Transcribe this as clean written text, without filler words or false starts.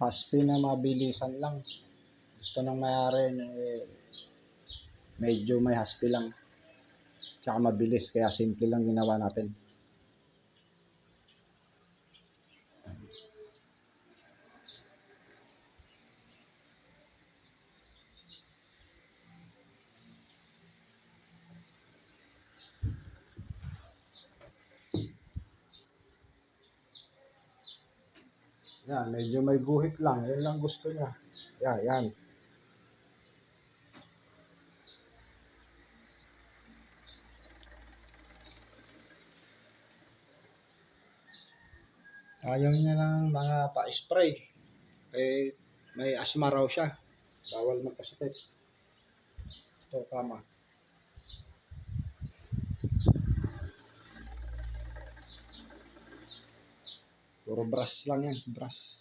Haspi na mabilisan lang. Gusto ng mayari medyo may haspi lang. Tsaka mabilis, kaya simple lang ginawa natin. Yan, medyo may guhit lang. Yan lang gusto niya. Yan. Ayaw niya ng mga pa-spray. May asma raw siya. Bawal magkasakit. Ito, tama. Puro brush lang yan. Brush.